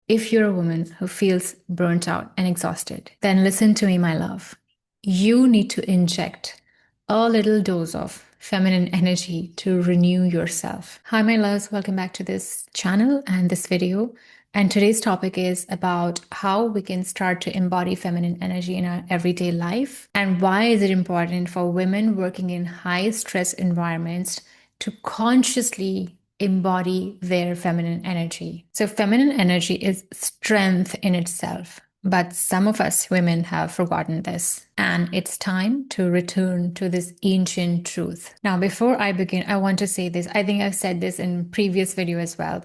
If you're a woman who feels burnt out and exhausted, then listen to me, my love. You need to inject a little dose of feminine energy to renew yourself. Hi, my loves. Welcome back to this channel and this video. And today's topic is about how we can start to embody feminine energy in our everyday life and why is it important for women working in high stress environments to consciously embody their feminine energy. So, feminine energy is strength in itself. But some of us women have forgotten this, and it's time to return to this ancient truth. Now, before I begin, I want to say this. I think I've said this in previous video as well.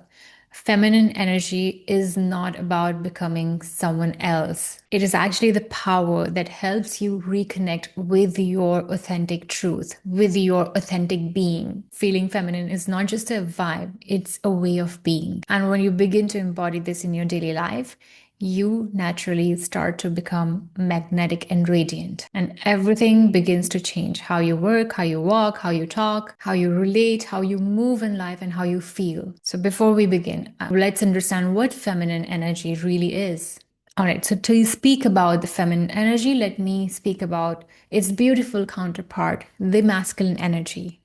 Feminine energy is not about becoming someone else. It is actually the power that helps you reconnect with your authentic truth, with your authentic being. Feeling feminine is not just a vibe, it's a way of being. And when you begin to embody this in your daily life, you naturally start to become magnetic and radiant. And everything begins to change. How you work, how you walk, how you talk, how you relate, how you move in life, and how you feel. So before we begin, let's understand what feminine energy really is. All right, so to speak about the feminine energy, let me speak about its beautiful counterpart, the masculine energy.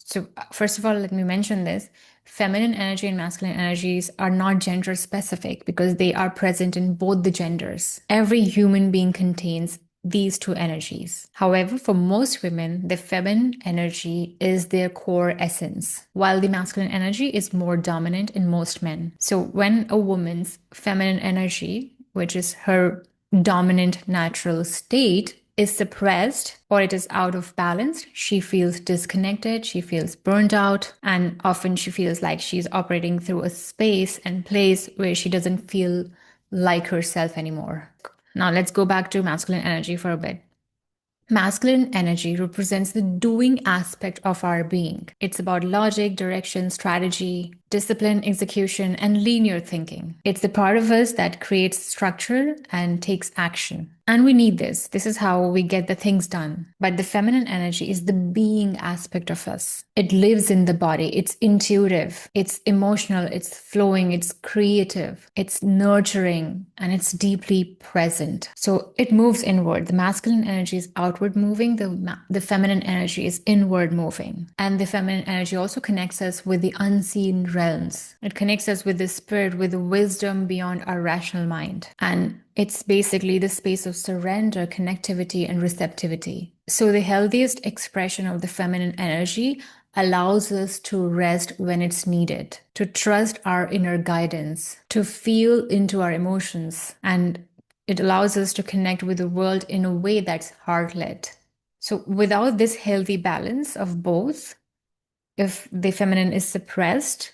So, first of all, let me mention this. Feminine energy and masculine energies are not gender specific because they are present in both the genders. Every human being contains these two energies. However, for most women, the feminine energy is their core essence, while the masculine energy is more dominant in most men. So, when a woman's feminine energy, which is her dominant natural state, is suppressed or it is out of balance, she feels disconnected, she feels burnt out, and often she feels like she's operating through a space and place where she doesn't feel like herself anymore. Now, let's go back to masculine energy for a bit. Masculine energy represents the doing aspect of our being. It's about logic, direction, strategy, discipline, execution, and linear thinking. It's the part of us that creates structure and takes action. And we need this. This is how we get the things done. But the feminine energy is the being aspect of us. It lives in the body. It's intuitive. It's emotional. It's flowing. It's creative. It's nurturing. And it's deeply present. So it moves inward. The masculine energy is outward moving. The feminine energy is inward moving. And the feminine energy also connects us with the unseen realms. It connects us with the spirit, with the wisdom beyond our rational mind. And it's basically the space of surrender, connectivity, and receptivity. So the healthiest expression of the feminine energy allows us to rest when it's needed, to trust our inner guidance, to feel into our emotions, and it allows us to connect with the world in a way that's heart-led. So without this healthy balance of both, if the feminine is suppressed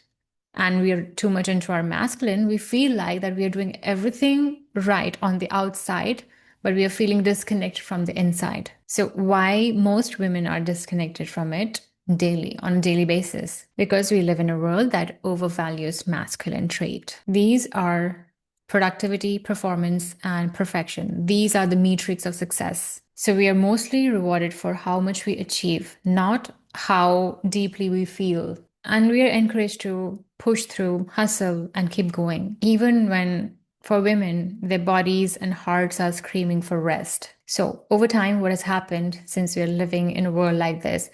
and we are too much into our masculine, we feel like that we are doing everything right on the outside, but we are feeling disconnected from the inside. So why most women are disconnected from it daily, on a daily basis? Because we live in a world that overvalues masculine trait. These are productivity, performance, and perfection. These are the metrics of success. So we are mostly rewarded for how much we achieve, not how deeply we feel. And we are encouraged to push through, hustle, and keep going, even when for women, their bodies and hearts are screaming for rest. So over time, what has happened since we are living in a world like this,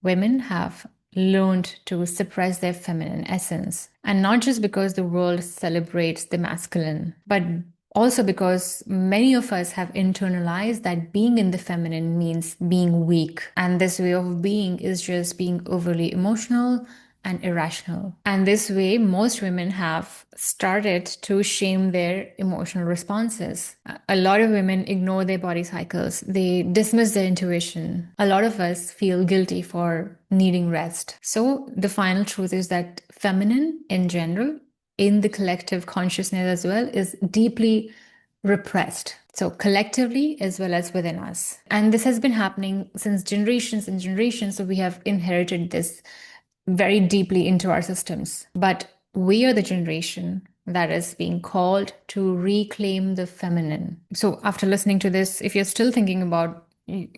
women have learned to suppress their feminine essence. And not just because the world celebrates the masculine, but also because many of us have internalized that being in the feminine means being weak. And this way of being is just being overly emotional and irrational. And this way, most women have started to shame their emotional responses. A lot of women ignore their body cycles. They dismiss their intuition. A lot of us feel guilty for needing rest. So the final truth is that feminine in general, in the collective consciousness as well, is deeply repressed. So collectively as well as within us. And this has been happening since generations and generations. So we have inherited this very deeply into our systems. But we are the generation that is being called to reclaim the feminine. So after listening to this, if you're still thinking about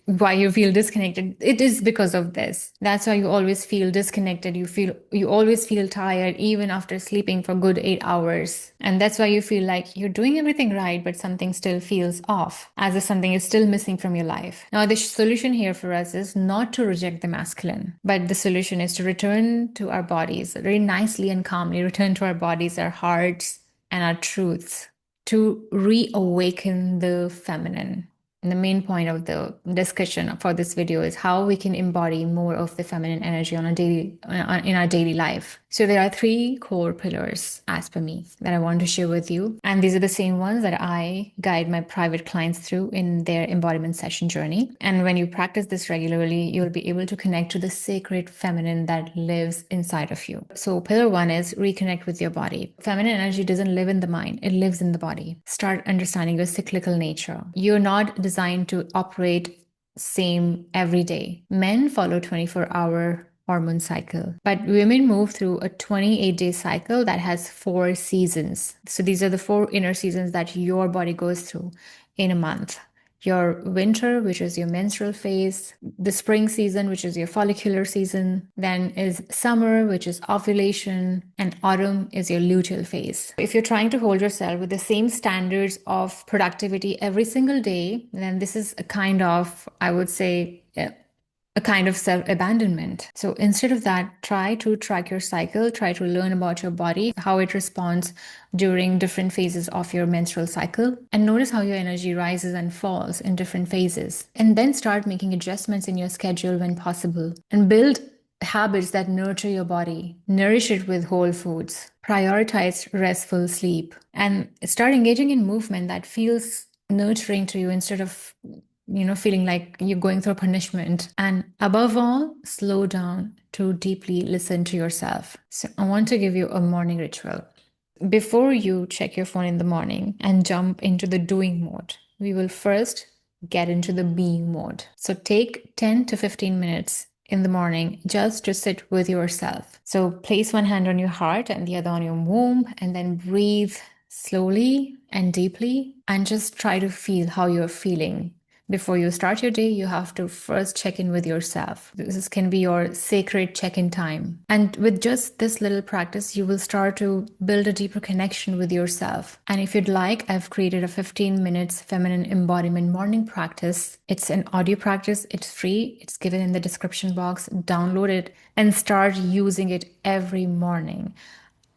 why you feel disconnected. It is because of this. That's why you always feel disconnected. You always feel tired even after sleeping for good 8 hours. And that's why you feel like you're doing everything right, but something still feels off, as if something is still missing from your life. Now, the solution here for us is not to reject the masculine, but the solution is to return to our bodies very nicely and calmly, return to our bodies, our hearts, and our truths, to reawaken the feminine. And the main point of the discussion for this video is how we can embody more of the feminine energy on a in our daily life. So there are 3 core pillars, as per me, that I want to share with you. And these are the same ones that I guide my private clients through in their embodiment session journey. And when you practice this regularly, you'll be able to connect to the sacred feminine that lives inside of you. So pillar 1 is reconnect with your body. Feminine energy doesn't live in the mind, it lives in the body. Start understanding your cyclical nature. You're not designed to operate same every day. Men follow 24-hour hormone cycle, but women move through a 28-day cycle that has 4 seasons. So these are the 4 inner seasons that your body goes through in a month. Your winter, which is your menstrual phase, the spring season, which is your follicular season, then is summer, which is ovulation, and autumn is your luteal phase. If you're trying to hold yourself with the same standards of productivity every single day, then this is a kind of, I would say, a kind of self-abandonment. So instead of that, try to track your cycle, try to learn about your body, how it responds during different phases of your menstrual cycle, and notice how your energy rises and falls in different phases. And then start making adjustments in your schedule when possible, and build habits that nurture your body, nourish it with whole foods, prioritize restful sleep, and start engaging in movement that feels nurturing to you instead of feeling like you're going through punishment. And above all, slow down to deeply listen to yourself. So I want to give you a morning ritual. Before you check your phone in the morning and jump into the doing mode, we will first get into the being mode. So take 10 to 15 minutes in the morning just to sit with yourself. So place one hand on your heart and the other on your womb, and then breathe slowly and deeply, and just try to feel how you're feeling. Before you start your day, you have to first check in with yourself. This can be your sacred check-in time. And with just this little practice, you will start to build a deeper connection with yourself. And if you'd like, I've created a 15 minutes feminine embodiment morning practice. It's an audio practice. It's free. It's given in the description box. Download it and start using it every morning.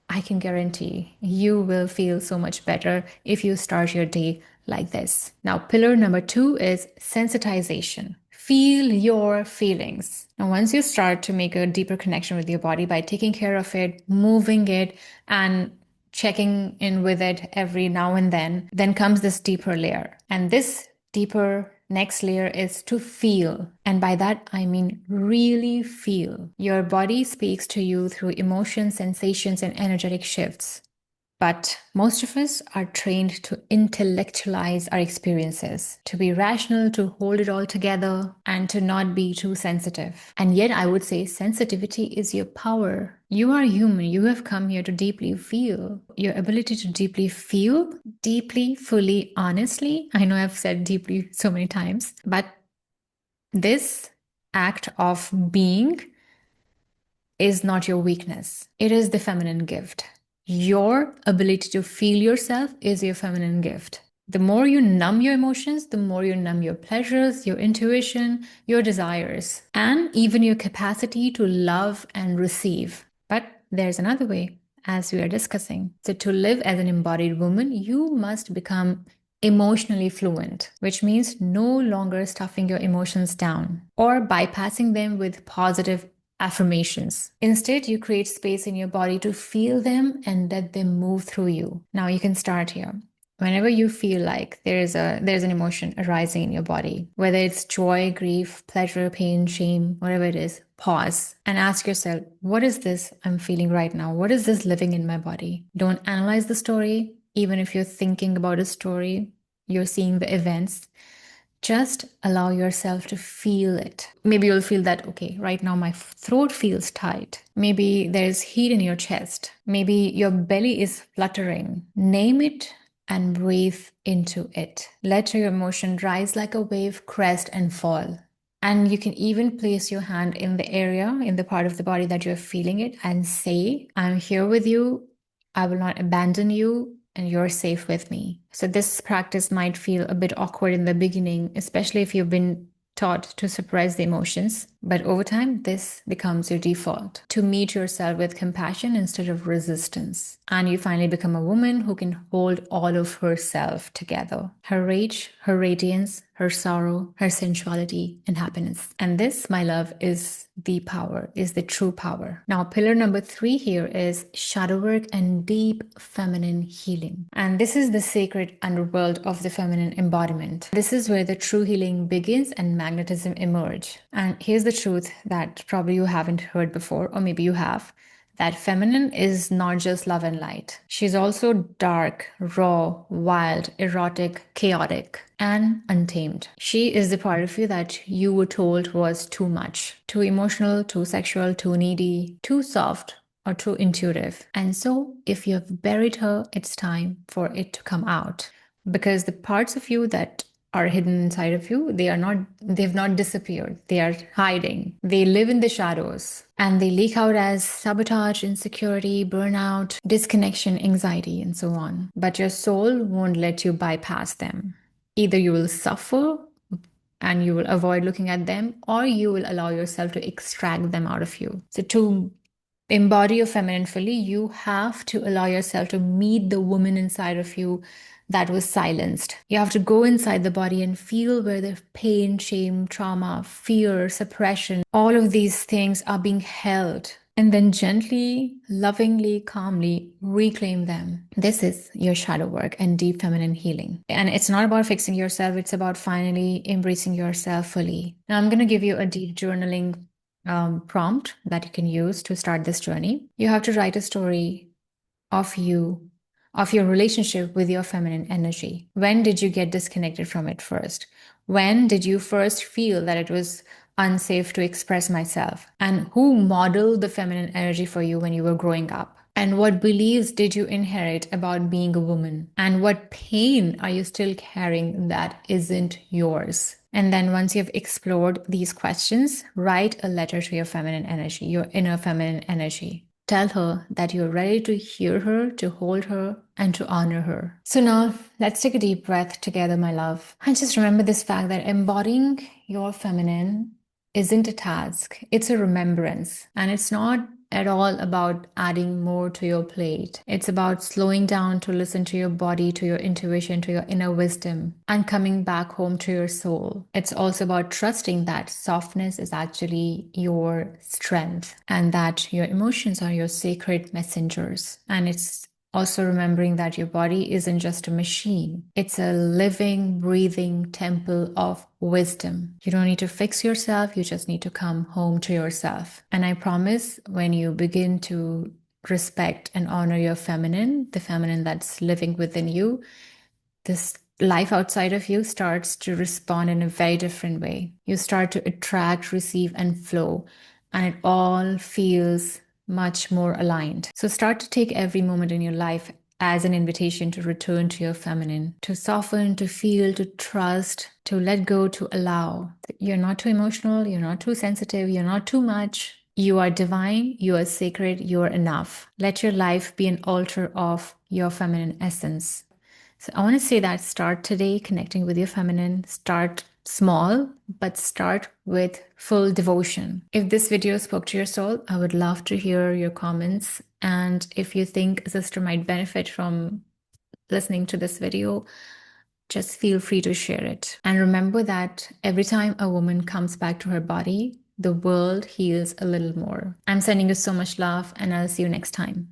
I can guarantee you will feel so much better if you start your day like this. Now, pillar number 2 is sensitization. Feel your feelings. Now, once you start to make a deeper connection with your body by taking care of it, moving it, and checking in with it every now and then comes this deeper layer. And this deeper next layer is to feel. And by that, I mean really feel. Your body speaks to you through emotions, sensations, and energetic shifts. But most of us are trained to intellectualize our experiences, to be rational, to hold it all together, and to not be too sensitive. And yet, I would say sensitivity is your power. You are human. You have come here to deeply feel. Your ability to deeply feel, deeply, fully, honestly. I know I've said deeply so many times, but this act of being is not your weakness. It is the feminine gift. Your ability to feel yourself is your feminine gift. The more you numb your emotions, the more you numb your pleasures, your intuition, your desires, and even your capacity to love and receive. But there's another way, as we are discussing. So to live as an embodied woman, you must become emotionally fluent, which means no longer stuffing your emotions down or bypassing them with positive affirmations. Instead, you create space in your body to feel them and let them move through you. Now you can start here. Whenever you feel like there's an emotion arising in your body, whether it's joy, grief, pleasure, pain, shame, whatever it is, pause and ask yourself, what is this I'm feeling right now? What is this living in my body? Don't analyze the story. Even if you're thinking about a story, you're seeing the events. Just allow yourself to feel it. Maybe you'll feel that, okay, right now my throat feels tight. Maybe there's heat in your chest. Maybe your belly is fluttering. Name it and breathe into it. Let your emotion rise like a wave, crest, and fall. And you can even place your hand in the area, in the part of the body that you're feeling it, and say, I'm here with you. I will not abandon you, and you're safe with me. So, this practice might feel a bit awkward in the beginning, especially if you've been taught to suppress the emotions. But over time, this becomes your default to meet yourself with compassion instead of resistance. And you finally become a woman who can hold all of herself together, her rage, her radiance, her sorrow, her sensuality, and happiness. And this, my love, is the power, is the true power. Now, pillar number 3 here is shadow work and deep feminine healing. And this is the sacred underworld of the feminine embodiment. This is where the true healing begins and magnetism emerge. And here's the truth that probably you haven't heard before, or maybe you have, that feminine is not just love and light. She's also dark, raw, wild, erotic, chaotic, and untamed. She is the part of you that you were told was too much, too emotional, too sexual, too needy, too soft, or too intuitive. And so, if you have buried her, it's time for it to come out. Because the parts of you that are hidden inside of you, they've not disappeared. They are hiding. They live in the shadows and they leak out as sabotage, insecurity, burnout, disconnection, anxiety, and so on. But your soul won't let you bypass them. Either you will suffer and you will avoid looking at them, or you will allow yourself to extract them out of you. So, to embody your feminine fully, you have to allow yourself to meet the woman inside of you that was silenced. You have to go inside the body and feel where the pain, shame, trauma, fear, suppression, all of these things are being held. And then gently, lovingly, calmly reclaim them. This is your shadow work and deep feminine healing. And it's not about fixing yourself, it's about finally embracing yourself fully. Now, I'm going to give you a deep journaling prompt that you can use to start this journey. You have to write a story of you, of your relationship with your feminine energy. When did you get disconnected from it first? When did you first feel that it was unsafe to express myself? And who modeled the feminine energy for you when you were growing up? And what beliefs did you inherit about being a woman? And what pain are you still carrying that isn't yours? And then once you've explored these questions, write a letter to your feminine energy, your inner feminine energy. Tell her that you're ready to hear her, to hold her, and to honor her. So now let's take a deep breath together, my love. And just remember this fact that embodying your feminine isn't a task, it's a remembrance. And it's not at all about adding more to your plate. It's about slowing down to listen to your body, to your intuition, to your inner wisdom, and coming back home to your soul. It's also about trusting that softness is actually your strength and that your emotions are your sacred messengers. And it's also remembering that your body isn't just a machine. It's a living, breathing temple of wisdom. You don't need to fix yourself. You just need to come home to yourself. And I promise when you begin to respect and honor your feminine, the feminine that's living within you, this life outside of you starts to respond in a very different way. You start to attract, receive, and flow. And it all feels much more aligned. So start to take every moment in your life as an invitation to return to your feminine, to soften, to feel, to trust, to let go, to allow. You're not too emotional, you're not too sensitive, you're not too much. You are divine, you are sacred, you are enough. Let your life be an altar of your feminine essence. So I want to say that start today connecting with your feminine. Start small, but start with full devotion. If this video spoke to your soul, I would love to hear your comments. And if you think a sister might benefit from listening to this video, just feel free to share it. And remember that every time a woman comes back to her body, the world heals a little more. I'm sending you so much love, and I'll see you next time.